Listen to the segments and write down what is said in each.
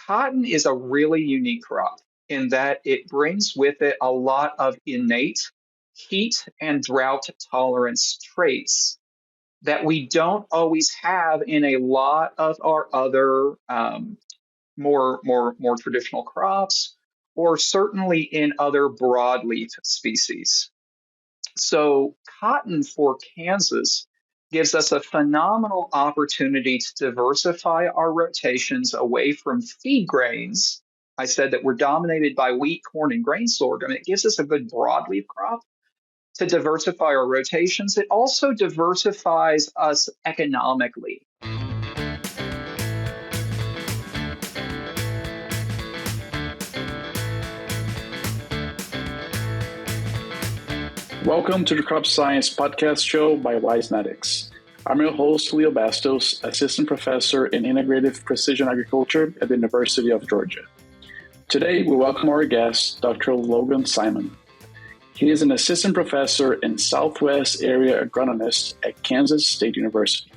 Cotton is a really unique crop in that it brings with it a lot of innate heat and drought tolerance traits that we don't always have in a lot of our other more traditional crops, or certainly in other broadleaf species. So cotton for Kansas gives us a phenomenal opportunity to diversify our rotations away from feed grains. I said that we're dominated by wheat, corn, and grain sorghum. It gives us a good broadleaf crop to diversify our rotations. It also diversifies us economically. Welcome to the Crop Science Podcast Show by Wisenetics. I'm your host, Leo Bastos, Assistant Professor in Integrative Precision Agriculture at the University of Georgia. Today, we welcome our guest, Dr. Logan Simon. He is an Assistant Professor and Southwest Area Agronomist at Kansas State University.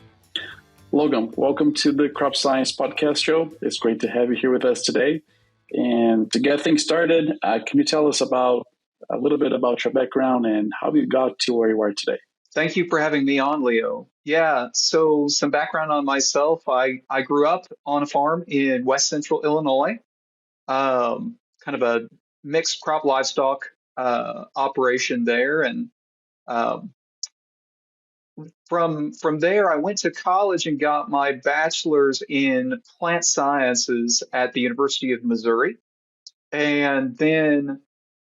Logan, welcome to the Crop Science Podcast Show. It's great to have you here with us today. And to get things started, can you tell us a little bit about your background and how you got to where you are today? Thank you for having me on, Leo. Yeah, so some background on myself. I grew up on a farm in West Central Illinois, kind of a mixed crop livestock operation there. And um, from there, I went to college and got my bachelor's in plant sciences at the University of Missouri. And then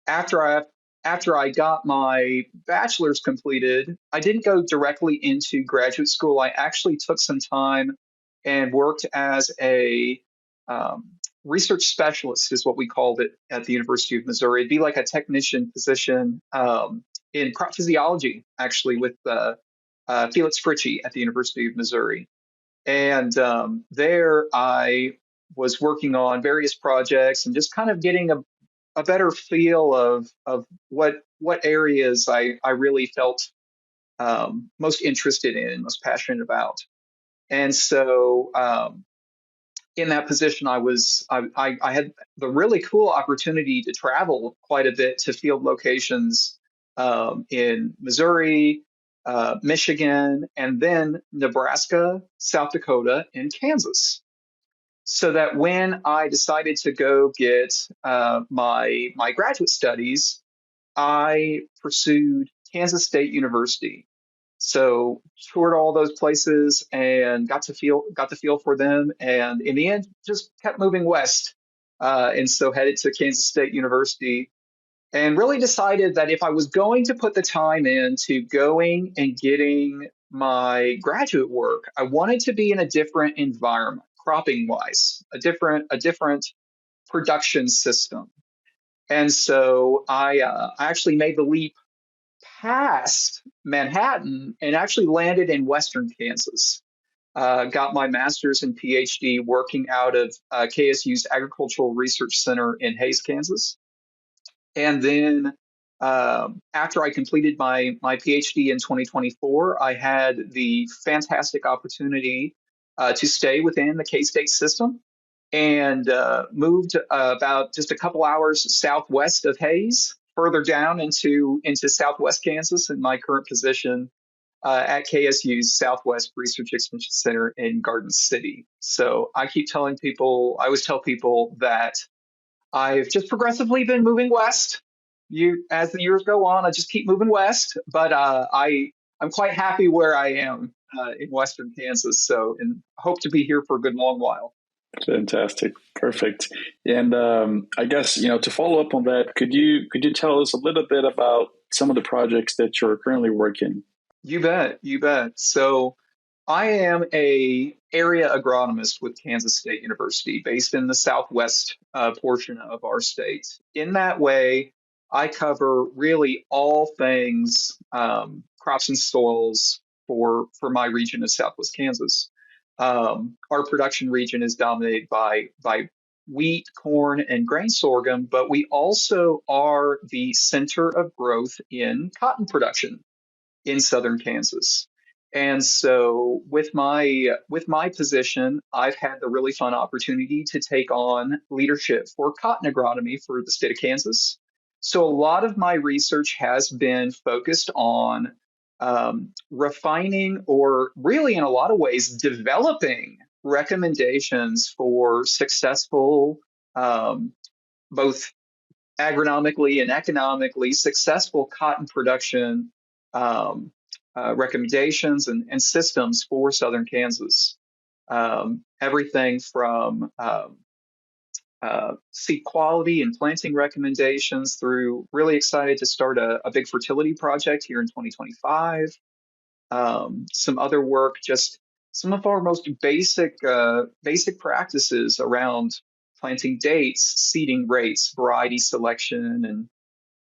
after I got my bachelor's completed, I didn't go directly into graduate school. I actually took some time and worked as a um, research specialist, is what we called it at the University of Missouri. It'd be like a technician position in crop physiology, actually, with Felix Fritchie at the University of Missouri. And there I was working on various projects and just kind of getting a better feel of what areas I really felt most interested in, most passionate about. And so in that position, I had the really cool opportunity to travel quite a bit to field locations in Missouri, Michigan, and then Nebraska, South Dakota, and Kansas. So that when I decided to go get my graduate studies, I pursued Kansas State University. So toured all those places and got the feel for them, and in the end, just kept moving west, and so headed to Kansas State University, and really decided that if I was going to put the time into going and getting my graduate work, I wanted to be in a different environment, cropping wise, a different production system. And so I actually made the leap past Manhattan and actually landed in Western Kansas. Got my master's and PhD working out of KSU's Agricultural Research Center in Hays, Kansas. And then after I completed my PhD in 2024, I had the fantastic opportunity to stay within the K-State system and moved about just a couple hours southwest of Hays, further down into Southwest Kansas, in my current position at KSU's Southwest Research Extension Center in Garden City. So I always tell people that I've just progressively been moving west. As the years go on, I just keep moving west. But I'm quite happy where I am in Western Kansas. So, and hope to be here for a good long while. Fantastic, perfect. And I guess to follow up on that, could you tell us a little bit about some of the projects that you're currently working? You bet, you bet. So I am a area agronomist with Kansas State University, based in the southwest portion of our state. In that way, I cover really all things crops and soils for my region of Southwest Kansas. Our production region is dominated by wheat, corn, and grain sorghum, but we also are the center of growth in cotton production in southern Kansas. And so with my position, I've had the really fun opportunity to take on leadership for cotton agronomy for the state of Kansas. So a lot of my research has been focused on refining, or really in a lot of ways developing recommendations for successful, um, both agronomically and economically successful cotton production, um, recommendations and systems for southern Kansas. Everything from seed quality and planting recommendations through really excited to start a big fertility project here in 2025. Some other work, just some of our most basic practices around planting dates, seeding rates, variety selection,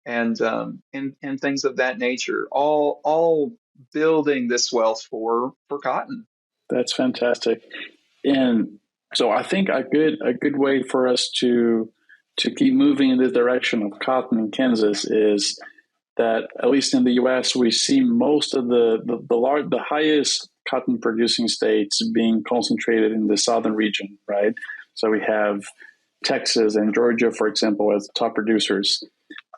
and things of that nature. All building this wealth for cotton. That's fantastic. And so I think a good way for us to keep moving in this direction of cotton in Kansas is that, at least in the U.S., we see most of the highest cotton producing states being concentrated in the southern region, right? So we have Texas and Georgia, for example, as the top producers.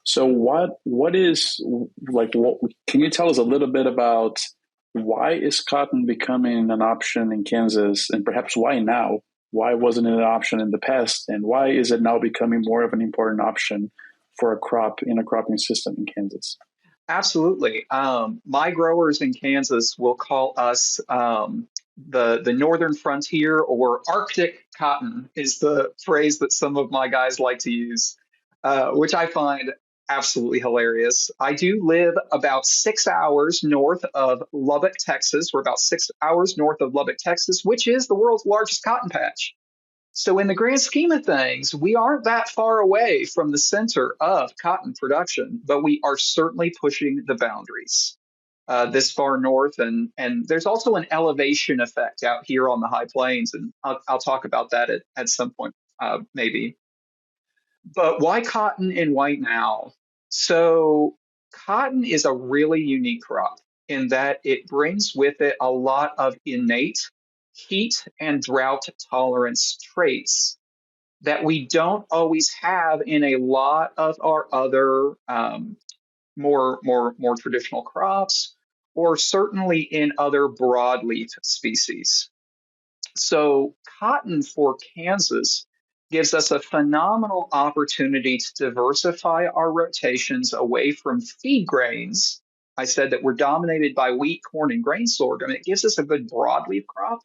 So what is like? What can you tell us a little bit about why is cotton becoming an option in Kansas, and perhaps why now? Why wasn't it an option in the past, and why is it now becoming more of an important option for a crop in a cropping system in Kansas? Absolutely. My growers in Kansas will call us the northern frontier, or Arctic cotton is the phrase that some of my guys like to use, which I find absolutely hilarious. I do live about 6 hours north of Lubbock, Texas. We're about 6 hours north of Lubbock, Texas, which is the world's largest cotton patch. So, in the grand scheme of things, we aren't that far away from the center of cotton production, but we are certainly pushing the boundaries this far north. And there's also an elevation effect out here on the high plains, and I'll talk about that at some point, maybe. But why cotton and why now? So, cotton is a really unique crop in that it brings with it a lot of innate heat and drought tolerance traits that we don't always have in a lot of our other more traditional crops, or certainly in other broadleaf species. So, cotton for Kansas gives us a phenomenal opportunity to diversify our rotations away from feed grains. I said that we're dominated by wheat, corn, and grain sorghum. It gives us a good broadleaf crop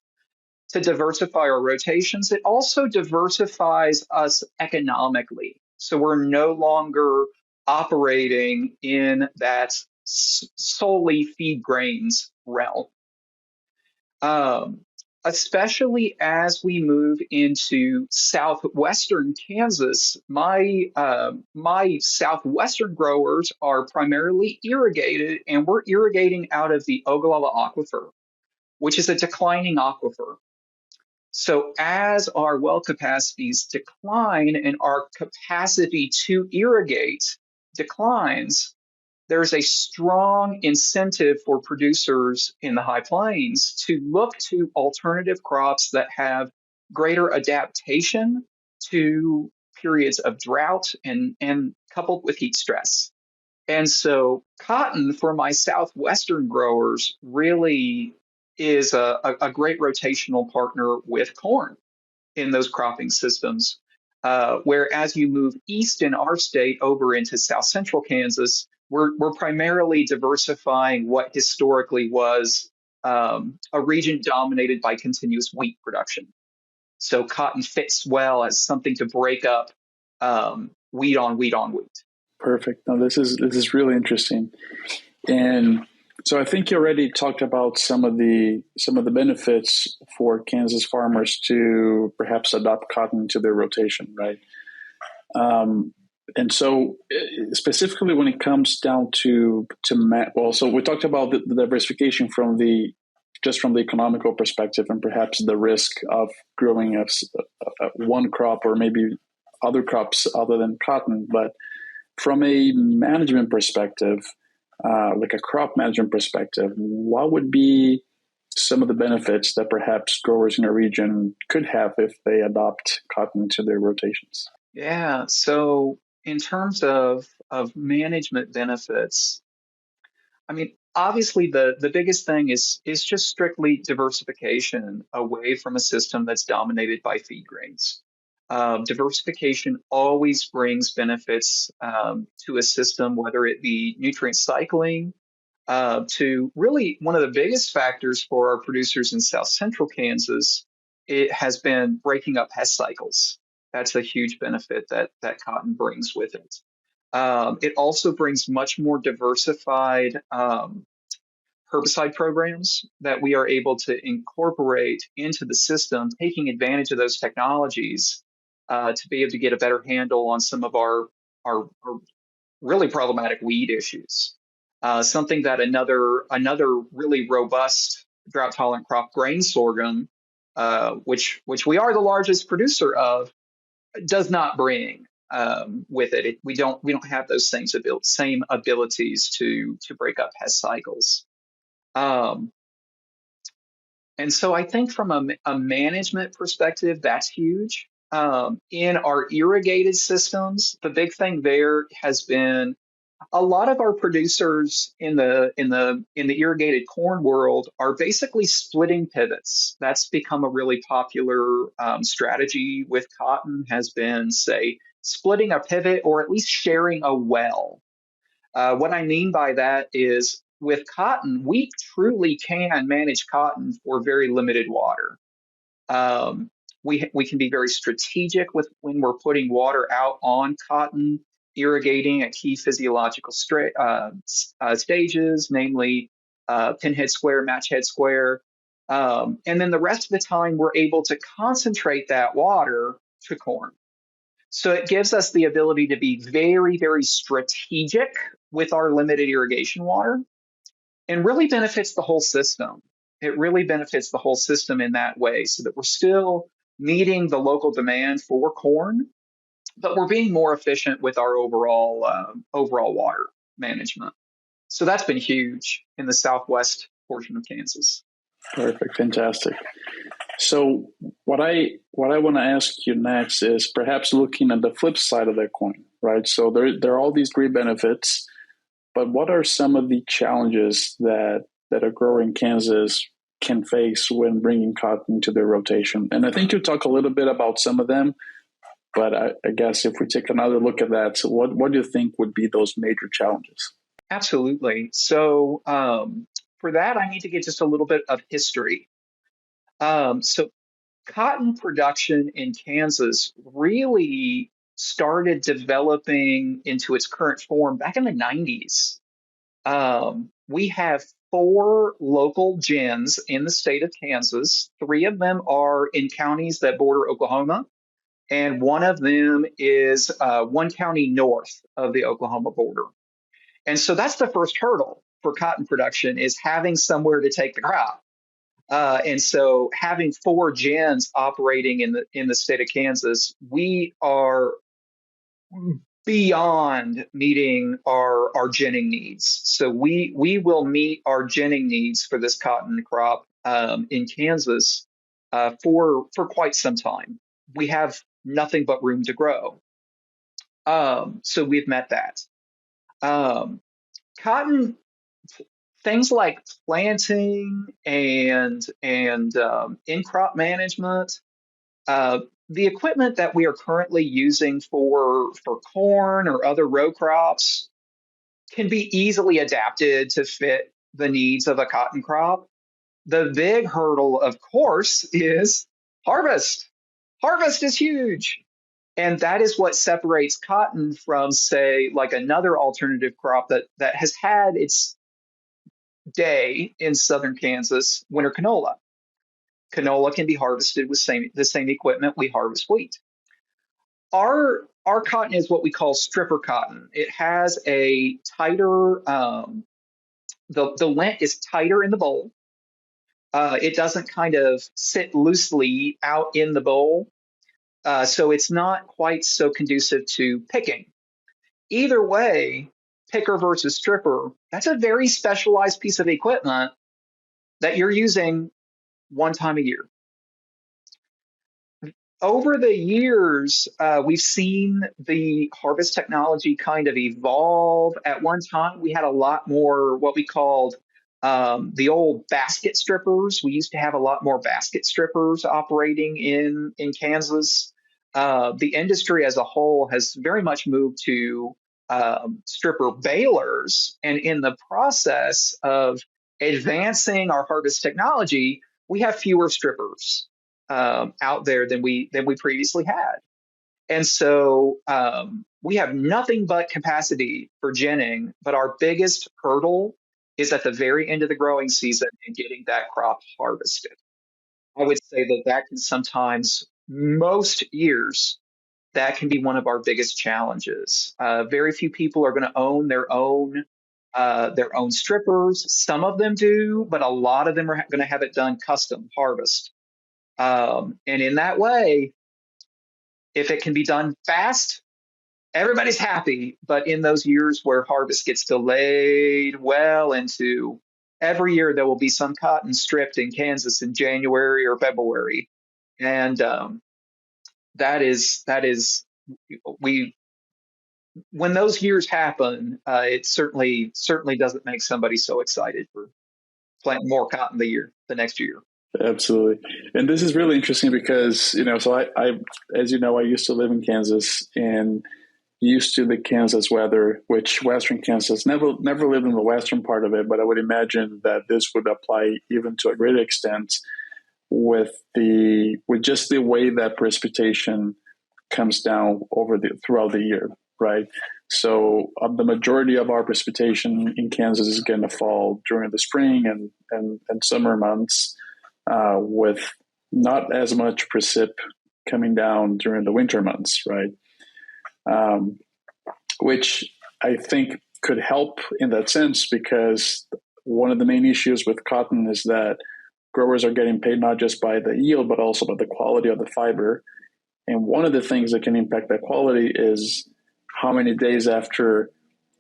to diversify our rotations. It also diversifies us economically. So we're no longer operating in that solely feed grains realm. Um, Especially as we move into southwestern Kansas, my southwestern growers are primarily irrigated, and we're irrigating out of the Ogallala Aquifer, which is a declining aquifer. So as our well capacities decline and our capacity to irrigate declines, there's a strong incentive for producers in the high plains to look to alternative crops that have greater adaptation to periods of drought and coupled with heat stress. And so cotton for my southwestern growers really is a great rotational partner with corn in those cropping systems. Where as you move east in our state over into south central Kansas, we're primarily diversifying what historically was a region dominated by continuous wheat production. So cotton fits well as something to break up wheat on wheat on wheat. Perfect. No, this is really interesting. And so I think you already talked about some of the benefits for Kansas farmers to perhaps adopt cotton to their rotation, right? And so specifically when it comes down well, so we talked about the diversification from the economical perspective, and perhaps the risk of growing one crop or maybe other crops other than cotton, but from a management perspective, like a crop management perspective, what would be some of the benefits that perhaps growers in a region could have if they adopt cotton into their rotations? Yeah. So in terms of management benefits, I mean, obviously the biggest thing is just strictly diversification away from a system that's dominated by feed grains. Diversification always brings benefits to a system, whether it be nutrient cycling, to really one of the biggest factors for our producers in South Central Kansas. It has been breaking up pest cycles. That's a huge benefit that cotton brings with it. It also brings much more diversified herbicide programs that we are able to incorporate into the system, taking advantage of those technologies to be able to get a better handle on some of our really problematic weed issues. Something that another really robust drought tolerant crop, grain sorghum, which we are the largest producer of, does not bring with it. We don't have those same abilities to break up pest cycles. Um, and so I think from a management perspective, that's huge. In our irrigated systems, the big thing there has been a lot of our producers in the irrigated corn world are basically splitting pivots. That's become a really popular strategy with cotton. Has been, say, splitting a pivot or at least sharing a well. What I mean by that is with cotton, we truly can manage cotton for very limited water. Um, we can be very strategic with when we're putting water out on cotton, irrigating at key physiological stages, namely pinhead square, match head square. And then the rest of the time, we're able to concentrate that water to corn. So it gives us the ability to be very, very strategic with our limited irrigation water and really benefits the whole system. It really benefits the whole system in that way so that we're still meeting the local demand for corn, but we're being more efficient with our overall water management. So that's been huge in the southwest portion of Kansas. Perfect, fantastic. So what I want to ask you next is perhaps looking at the flip side of that coin, right? So there are all these great benefits, but what are some of the challenges that a grower in Kansas can face when bringing cotton to their rotation? And I think you talk a little bit about some of them, but I guess if we take another look at that, so what do you think would be those major challenges? Absolutely. So for that, I need to get just a little bit of history. So cotton production in Kansas really started developing into its current form back in the 90s. We have four local gins in the state of Kansas. Three of them are in counties that border Oklahoma, and one of them is one county north of the Oklahoma border. And so that's the first hurdle for cotton production is having somewhere to take the crop. And so having four gins operating in the state of Kansas, we are beyond meeting our ginning needs. So we will meet our ginning needs for this cotton crop in Kansas for quite some time. We have nothing but room to grow. So we've met that. Um, Cotton things like planting and in crop management. The equipment that we are currently using for corn or other row crops can be easily adapted to fit the needs of a cotton crop. The big hurdle, of course, is harvest. Harvest is huge. And that is what separates cotton from, say, like another alternative crop that has had its day in southern Kansas, winter canola. Canola can be harvested with the same equipment we harvest wheat. Our cotton is what we call stripper cotton. It has a tighter the lint is tighter in the bowl. It doesn't kind of sit loosely out in the bowl, so it's not quite so conducive to picking. Either way, picker versus stripper, that's a very specialized piece of equipment that you're using one time a year. Over the years, we've seen the harvest technology kind of evolve. At one time, we had a lot more what we called the old basket strippers. We used to have a lot more basket strippers operating in Kansas. The industry as a whole has very much moved to stripper balers, and in the process of advancing our harvest technology, we have fewer strippers out there than we previously had. And so we have nothing but capacity for ginning, but our biggest hurdle is at the very end of the growing season and getting that crop harvested. I would say that can sometimes, most years, that can be one of our biggest challenges. Very few people are going to own their own strippers. Some of them do, but a lot of them are going to have it done custom harvest. And in that way, if it can be done fast, everybody's happy. But in those years where harvest gets delayed well into every year, there will be some cotton stripped in Kansas in January or February. And that is we when those years happen, it certainly doesn't make somebody so excited for planting more cotton the next year. Absolutely. And this is really interesting because, so I, as you know, I used to live in Kansas and used to the Kansas weather, which Western Kansas never lived in the western part of it, but I would imagine that this would apply even to a greater extent with just the way that precipitation comes down throughout the year, right? So the majority of our precipitation in Kansas is going to fall during the spring and summer months, with not as much precip coming down during the winter months, right? Which I think could help in that sense, because one of the main issues with cotton is that growers are getting paid not just by the yield, but also by the quality of the fiber. And one of the things that can impact that quality is how many days after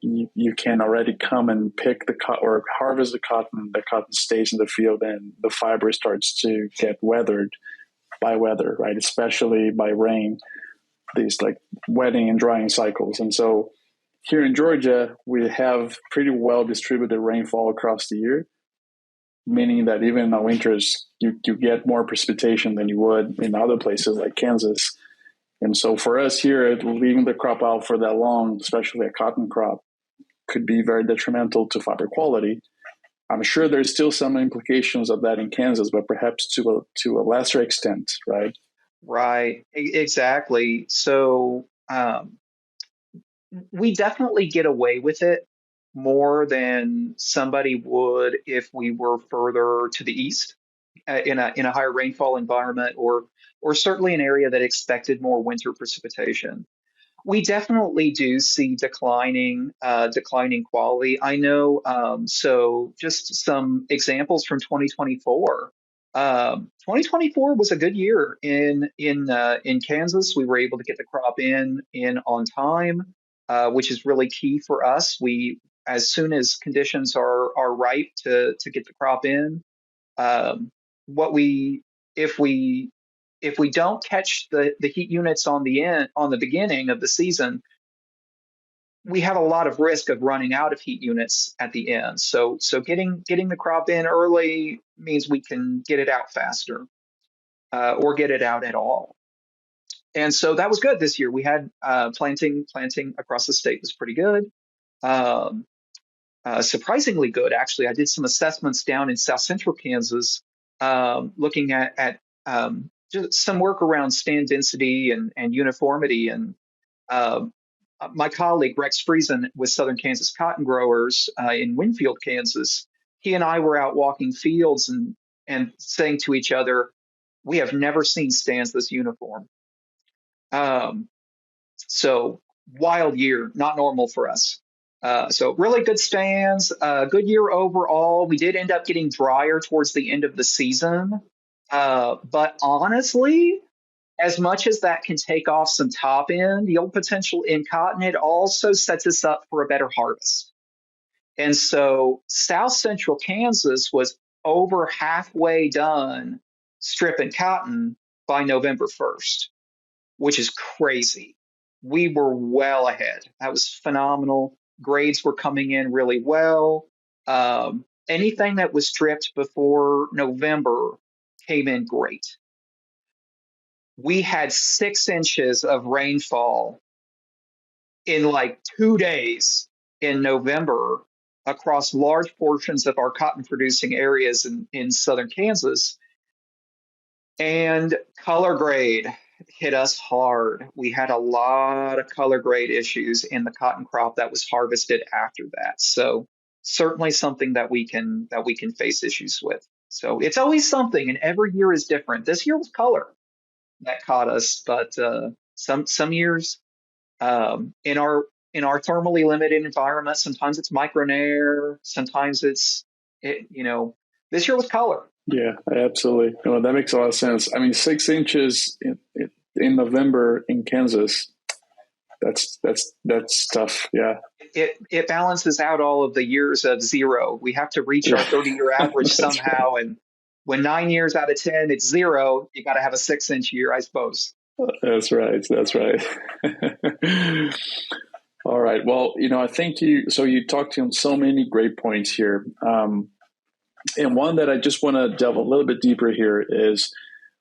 you can already come and pick the cotton or harvest the cotton stays in the field and the fiber starts to get weathered by weather, right? Especially by rain, these like wetting and drying cycles. And so here in Georgia, we have pretty well distributed rainfall across the year, meaning that even in the winters, you get more precipitation than you would in other places like Kansas. And so for us here, leaving the crop out for that long, especially a cotton crop, could be very detrimental to fiber quality. I'm sure there's still some implications of that in Kansas, but perhaps to a lesser extent, right? Right, exactly. So we definitely get away with it more than somebody would if we were further to the east in a higher rainfall environment, or certainly an area that expected more winter precipitation. We definitely do see declining quality. I know. So just some examples from 2024. 2024 was a good year in Kansas. We were able to get the crop in on time, which is really key for us. We as soon as conditions are right to get the crop in. What we if we don't catch the heat units on the beginning of the season, we have a lot of risk of running out of heat units at the end. So getting the crop in early means we can get it out faster, or get it out at all. And so that was good this year. We had planting across the state was pretty good. Um, Surprisingly good, actually. I did some assessments down in South Central Kansas, looking at just some work around stand density and uniformity. And um, my colleague Rex Friesen with Southern Kansas Cotton Growers in Winfield, Kansas, he and I were out walking fields and saying to each other, "We have never seen stands this uniform." Um, so wild year, not normal for us. So really good stands, good year overall. We did end up getting drier towards the end of the season, but honestly, as much as that can take off some top end yield potential in cotton, it also sets us up for a better harvest. And so South Central Kansas was over halfway done stripping cotton by November 1st, which is crazy. We were well ahead. That was phenomenal. Grades were coming in really well. Anything that was stripped before November came in great. We had 6 inches of rainfall in like 2 days in November across large portions of our cotton producing areas in southern Kansas. And color grade hit us hard. We had a lot of color grade issues in the cotton crop that was harvested after that. So certainly something that we can face issues with. So it's always something, and every year is different. This year was color that caught us, but some years in our thermally limited environment, sometimes it's micronair, sometimes this year was color. Yeah, absolutely. No, that makes a lot of sense. I mean, 6 inches in November in Kansas, that's tough. Yeah. It balances out all of the years of zero. We have to reach our Yeah. 30-year average That's right. somehow, and when 9 years out of 10 it's zero, you got to have a 6 inch year, I suppose. That's right. That's right. All right. Well, I think you talked on so many great points here. And one that I just want to delve a little bit deeper here is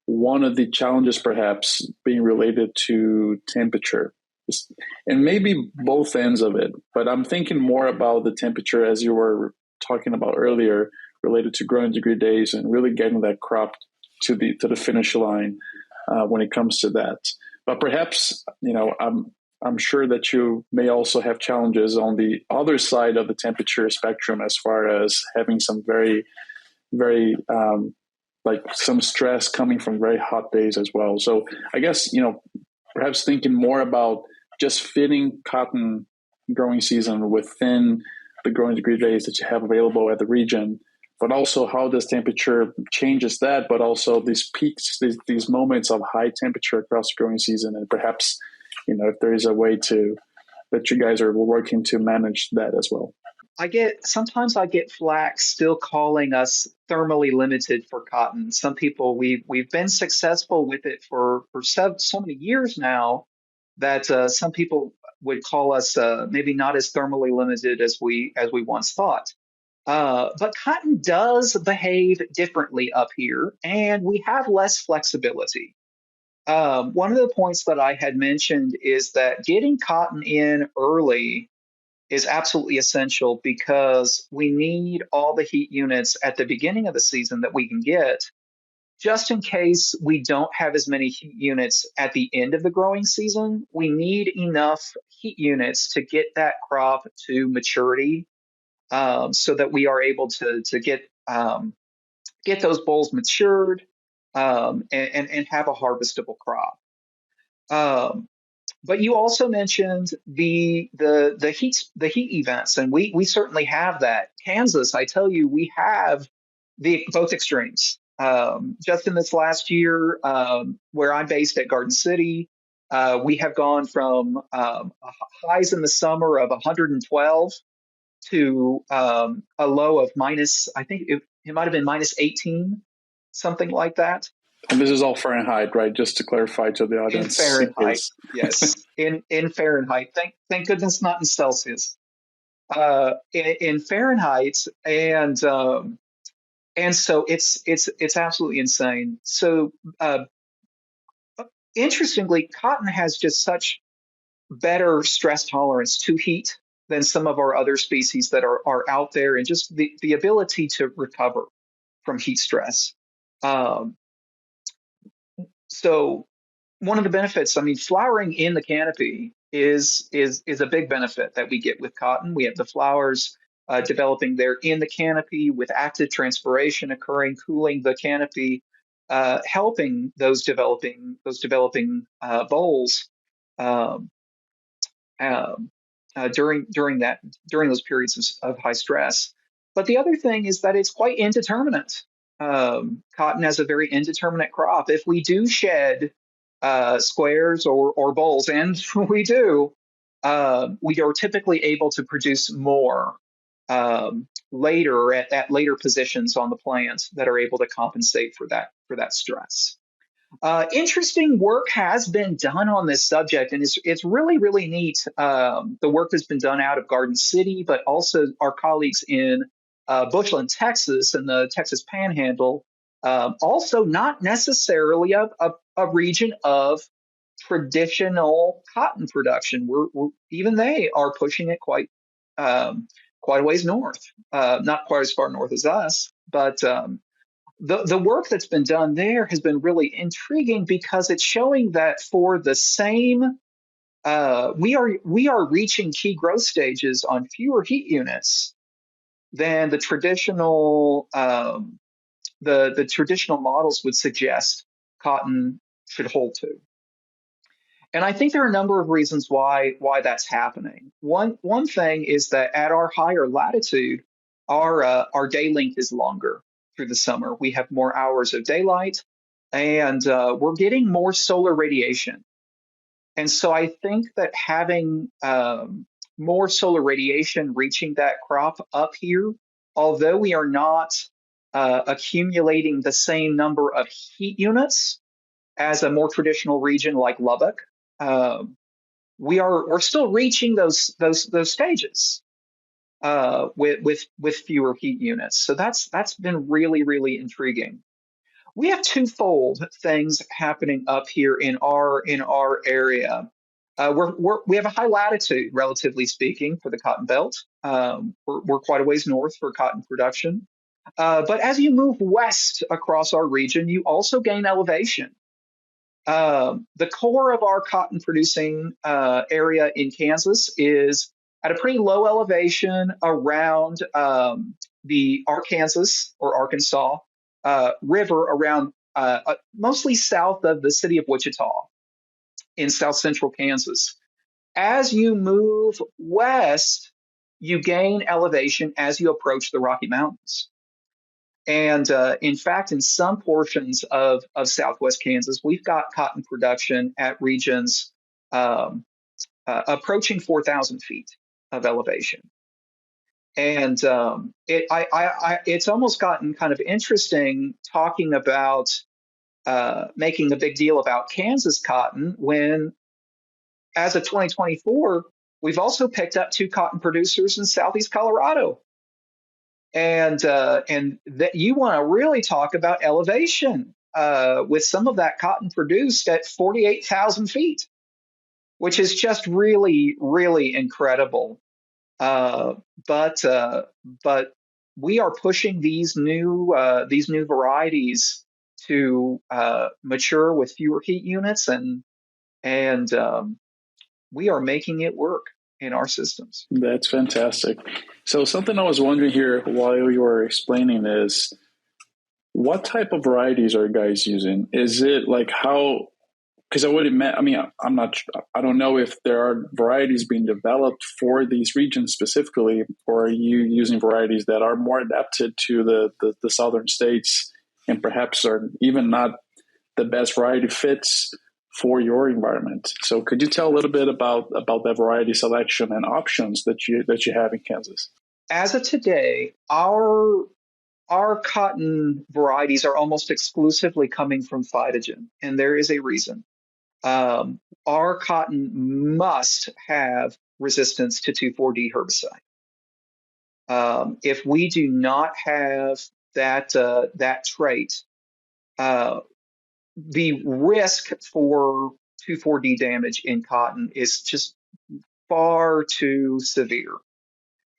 one of the challenges perhaps being related to temperature. And maybe both ends of it, but I'm thinking more about the temperature as you were talking about earlier, related to growing degree days and really getting that crop to the finish line when it comes to that. But perhaps I'm sure that you may also have challenges on the other side of the temperature spectrum, as far as having some very, very like some stress coming from very hot days as well. So I guess perhaps thinking more about just fitting cotton growing season within the growing degree days that you have available at the region, but also how this temperature changes that, but also these peaks, these moments of high temperature across the growing season, and perhaps if there is a way that you guys are working to manage that as well. Sometimes I get flack still calling us thermally limited for cotton. Some people, we've been successful with it for so many years now that some people would call us maybe not as thermally limited as we once thought. But cotton does behave differently up here, and we have less flexibility. One of the points that I had mentioned is that getting cotton in early is absolutely essential, because we need all the heat units at the beginning of the season that we can get, just in case we don't have as many heat units at the end of the growing season. We need enough heat units to get that crop to maturity, so that we are able to get those bolls matured, and have a harvestable crop. Um, but you also mentioned the heat events, and we certainly have that. Kansas, I tell you, we have the both extremes. Just in this last year, where I'm based at Garden City, we have gone from highs in the summer of 112 to a low of minus, I think it might have been minus 18, something like that. And this is all Fahrenheit, right? Just to clarify to the In audience, in Fahrenheit, case. yes, in Fahrenheit. Thank goodness not in Celsius. In Fahrenheit, and so it's absolutely insane. So interestingly, cotton has just such better stress tolerance to heat than some of our other species that are out there, and just the ability to recover from heat stress. Um, so one of the benefits, I mean, flowering in the canopy is a big benefit that we get with cotton. We have the flowers developing there in the canopy, with active transpiration occurring, cooling the canopy, helping those developing bolls, um, um, during those periods of high stress. But the other thing is that it's quite indeterminate. Cotton has a very indeterminate crop. If we do shed squares or bolls, and we do, we are typically able to produce more later at later positions on the plant that are able to compensate for that stress. Interesting work has been done on this subject, and it's really neat. The work has been done out of Garden City, but also our colleagues in Bushland, Texas, and the Texas Panhandle. Also, not necessarily a region of traditional cotton production. Even they are pushing it quite a ways north. Not quite as far north as us, but the work that's been done there has been really intriguing because it's showing that for the same we are reaching key growth stages on fewer heat units than the traditional models would suggest cotton should hold to. And I think there are a number of reasons why that's happening. One thing is that at our higher latitude, our day length is longer through the summer. We have more hours of daylight, and we're getting more solar radiation. And so I think that having more solar radiation reaching that crop up here, although we are not accumulating the same number of heat units as a more traditional region like Lubbock, um, we're still reaching those stages with fewer heat units. So that's been really intriguing. We have twofold things happening up here in our area. We have a high latitude, relatively speaking, for the cotton belt. We're quite a ways north for cotton production. But as you move west across our region, you also gain elevation. The core of our cotton producing area in Kansas is at a pretty low elevation around the Arkansas or Arkansas River, around mostly south of the city of Wichita in south central Kansas. As you move west, you gain elevation as you approach the Rocky Mountains. And in fact, in some portions of southwest Kansas, we've got cotton production at regions approaching 4,000 feet of elevation. And it's almost gotten kind of interesting talking about making a big deal about Kansas cotton when, as of 2024, we've also picked up two cotton producers in southeast Colorado. And that you want to really talk about elevation with some of that cotton produced at 48,000 feet, which is just really incredible. Uh, but we are pushing these new varieties to mature with fewer heat units, and we are making it work in our systems. That's fantastic. So something I was wondering here while you were explaining is, what type of varieties are you guys using? Is it like how? Because I mean, I don't know if there are varieties being developed for these regions specifically, or are you using varieties that are more adapted to the southern states and perhaps are even not the best variety fits for your environment? So could you tell a little bit about that variety selection and options that you have in Kansas? As of today, our cotton varieties are almost exclusively coming from phytogen, and there is a reason. Our cotton must have resistance to 2,4-D herbicide. If we do not have that trait, the risk for 2,4-D damage in cotton is just far too severe.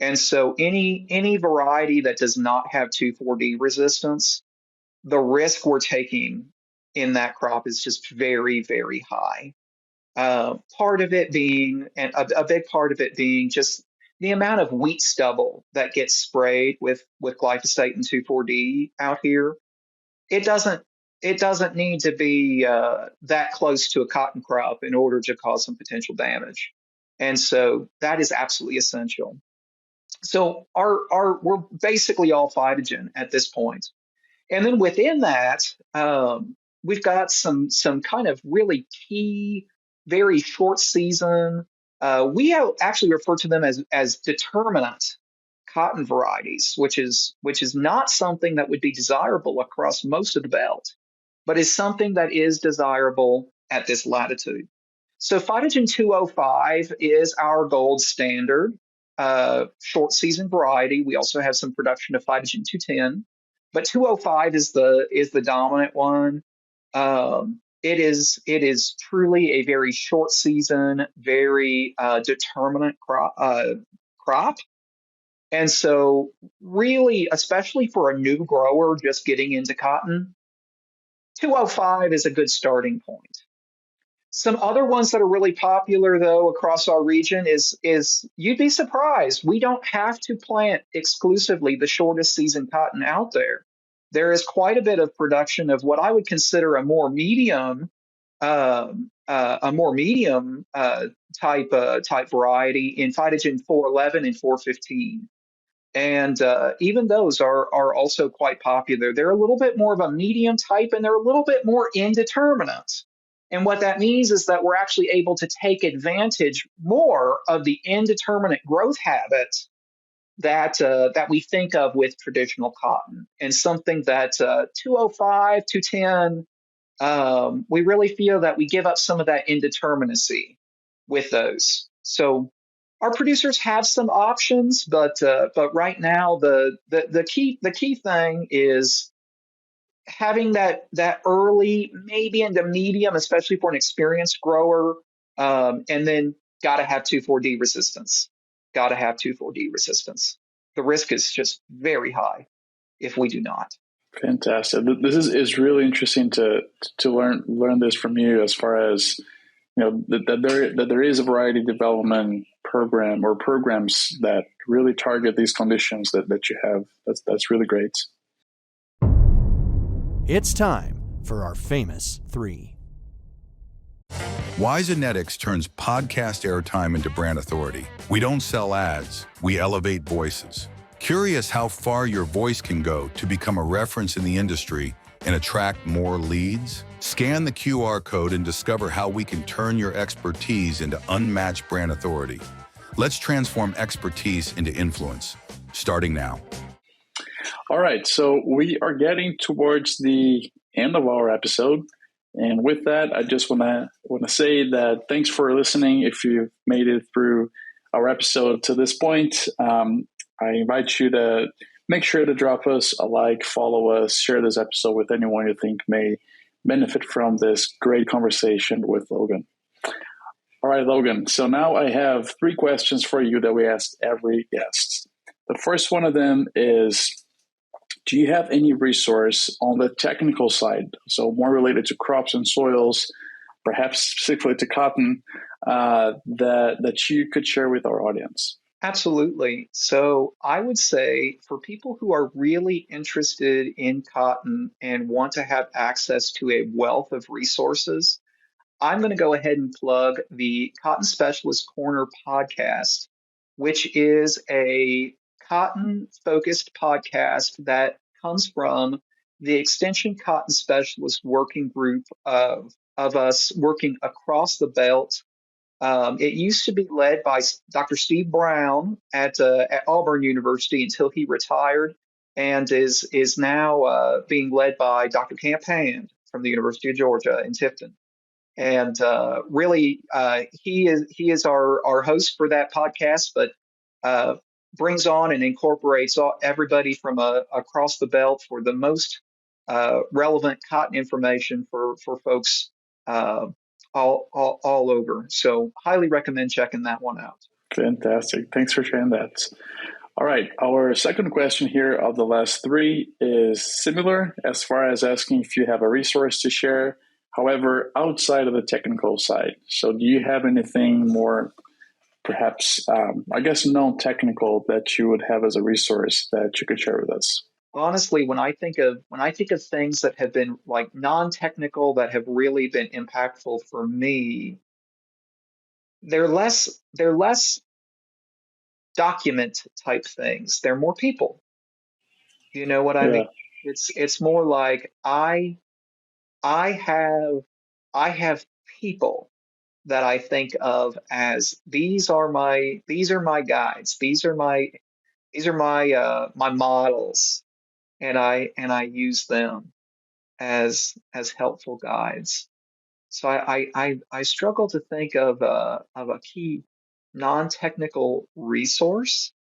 And so any variety that does not have 2,4-D resistance, the risk we're taking in that crop is just very high. Part of it being, and a big part of it being, just the amount of wheat stubble that gets sprayed with glyphosate and 2,4-D out here. It doesn't need to be that close to a cotton crop in order to cause some potential damage. And so that is absolutely essential. So we're basically all phytogen at this point. And then within that, we've got some kind of really key, very short season. We actually refer to them as determinant cotton varieties, which is not something that would be desirable across most of the belt, but is something that is desirable at this latitude. So Phytogen 205 is our gold standard short season variety. We also have some production of Phytogen 210, but 205 is the dominant one. It is truly a very short season, very determinate crop. And so, really, especially for a new grower just getting into cotton, 205 is a good starting point. Some other ones that are really popular though across our region is you'd be surprised. We don't have to plant exclusively the shortest season cotton out there. There is quite a bit of production of what I would consider a more medium type variety in Phytogen 411 and 415. And even those are also quite popular. They're a little bit more of a medium type, and they're a little bit more indeterminate. And what that means is that we're actually able to take advantage more of the indeterminate growth habits that we think of with traditional cotton, and something that 205, 210, we really feel that we give up some of that indeterminacy with those. So our producers have some options, but right now the key thing is having that early, maybe into medium, especially for an experienced grower, and then got to have 2,4-D resistance. Got to have 2,4-D resistance. The risk is just very high if we do not. Fantastic. This is really interesting to learn this from you, as far as that there is a variety development program or programs that really target these conditions that you have. That's really great. It's time for our famous three. Wise Genetics turns podcast airtime into brand authority. We don't sell ads, we elevate voices. Curious how far your voice can go to become a reference in the industry and attract more leads? Scan the QR code and discover how we can turn your expertise into unmatched brand authority. Let's transform expertise into influence, starting now. All right, so we are getting towards the end of our episode. And with that, I just want to say that thanks for listening. If you've made it through our episode to this point, I invite you to make sure to drop us a like, follow us, share this episode with anyone you think may benefit from this great conversation with Logan. All right, Logan. So now I have 3 questions for you that we ask every guest. The first one of them is, do you have any resource on the technical side, so more related to crops and soils, perhaps specifically to cotton, that you could share with our audience? Absolutely. So I would say for people who are really interested in cotton and want to have access to a wealth of resources, I'm going to go ahead and plug the Cotton Specialist Corner podcast, which is a cotton focused podcast that comes from the Extension Cotton Specialist working group of us working across the belt. It used to be led by Dr. Steve Brown at Auburn University until he retired, and is now being led by Dr. Camp Hand from the University of Georgia in Tifton. And really, he is our host for that podcast, but brings on and incorporates everybody from across the belt for the most relevant cotton information for folks all over. So highly recommend checking that one out. Fantastic. Thanks for sharing that. All right. Our second question here of the last 3 is similar, as far as asking if you have a resource to share, however, outside of the technical side. So do you have anything more, perhaps, non-technical that you would have as a resource that you could share with us? Honestly, when I think of things that have been like non-technical that have really been impactful for me, they're less document type things. They're more people. You know what I mean? It's more like I have people that I think of as these are my guides. These are my my models, and I use them as helpful guides. So I struggle to think of a key non-technical resource,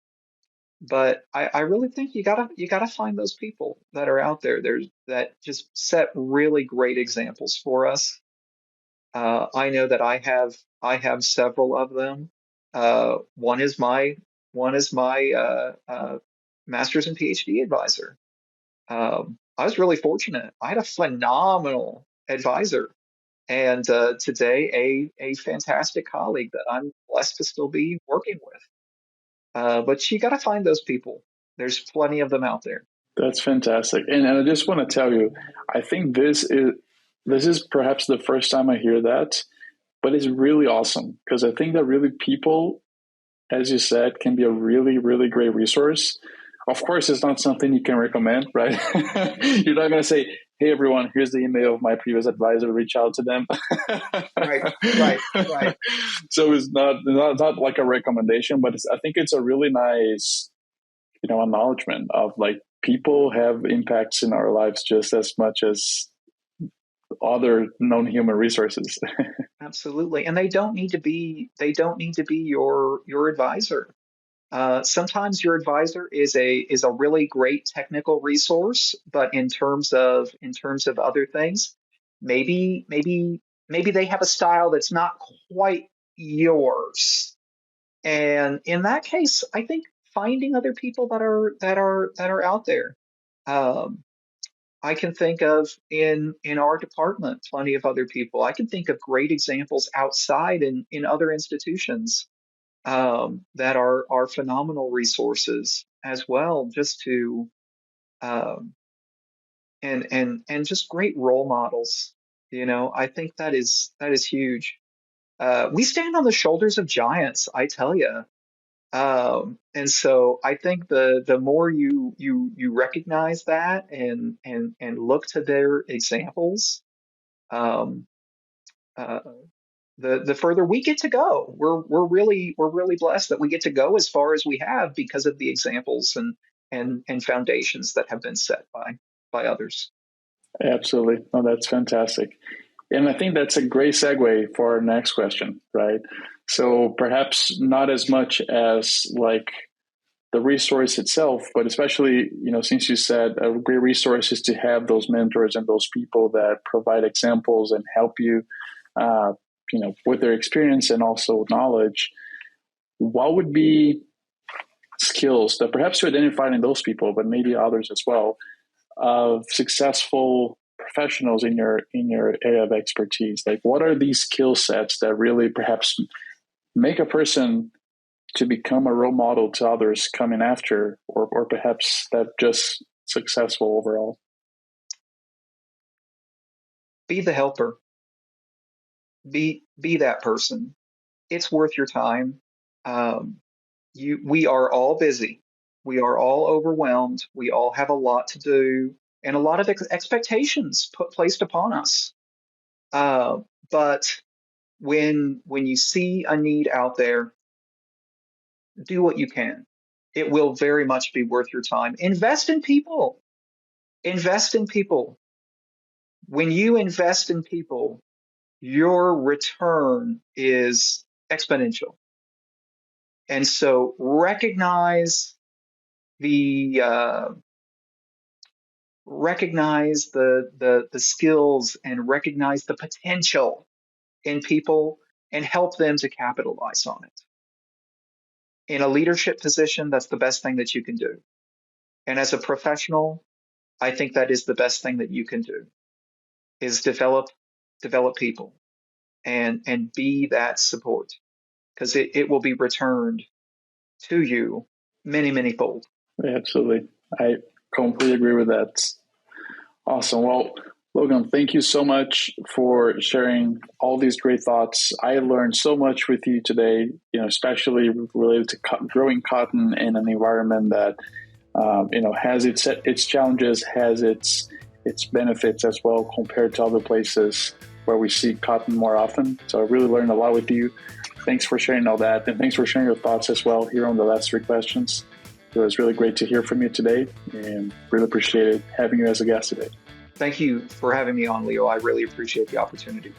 but I really think you gotta find those people that are out there that just set really great examples for us. I know that I have several of them. One is my master's and PhD advisor. I was really fortunate. I had a phenomenal advisor, and today a fantastic colleague that I'm blessed to still be working with. But you got to find those people. There's plenty of them out there. That's fantastic. And I just want to tell you, I think this is perhaps the first time I hear that, but it's really awesome because I think that really people, as you said, can be a really, really great resource. Of course, it's not something you can recommend, right? You're not going to say, hey, everyone, here's the email of my previous advisor, reach out to them. Right. So it's not like a recommendation, but I think it's a really nice, acknowledgement of like people have impacts in our lives just as much as other known human resources. Absolutely. And they don't need to be your advisor. Sometimes your advisor is a really great technical resource, but in terms of other things, maybe they have a style that's not quite yours. And in that case, I think finding other people that are out there. Um, I can think of in our department plenty of other people. I can think of great examples outside in other institutions, that are phenomenal resources as well, just to um, and just great role models. I think that is huge. We stand on the shoulders of giants, I tell you. And so I think the more you recognize that and look to their examples, um, uh, the further we get to go. We're really blessed that we get to go as far as we have because of the examples and foundations that have been set by others. Absolutely. No, that's fantastic. And I think that's a great segue for our next question, right? So perhaps not as much as like the resource itself, but especially, since you said a great resource is to have those mentors and those people that provide examples and help you, with their experience and also knowledge. What would be skills that perhaps you identified in those people, but maybe others as well, of successful professionals in your area of expertise? Like, what are these skill sets that really perhaps make a person to become a role model to others coming after, or perhaps that just successful overall? Be the helper. Be that person. It's worth your time. Um, we are all busy. We are all overwhelmed. We all have a lot to do and a lot of expectations placed upon us. Uh, but when you see a need out there, do what you can. It will very much be worth your time. Invest in people. Invest in people. When you invest in people, your return is exponential. And so the uh, recognize the skills and recognize the potential in people and help them to capitalize on it. In a leadership position, that's the best thing that you can do. And as a professional, I think that is the best thing that you can do is develop people and be that support because it will be returned to you many fold. Absolutely. I completely agree with that. Awesome. Well, Logan, thank you so much for sharing all these great thoughts. I learned so much with you today, especially related to growing cotton in an environment that, has its challenges, has its benefits as well compared to other places where we see cotton more often. So I really learned a lot with you. Thanks for sharing all that. And thanks for sharing your thoughts as well here on the last three questions. It was really great to hear from you today, and really appreciated having you as a guest today. Thank you for having me on, Leo. I really appreciate the opportunity.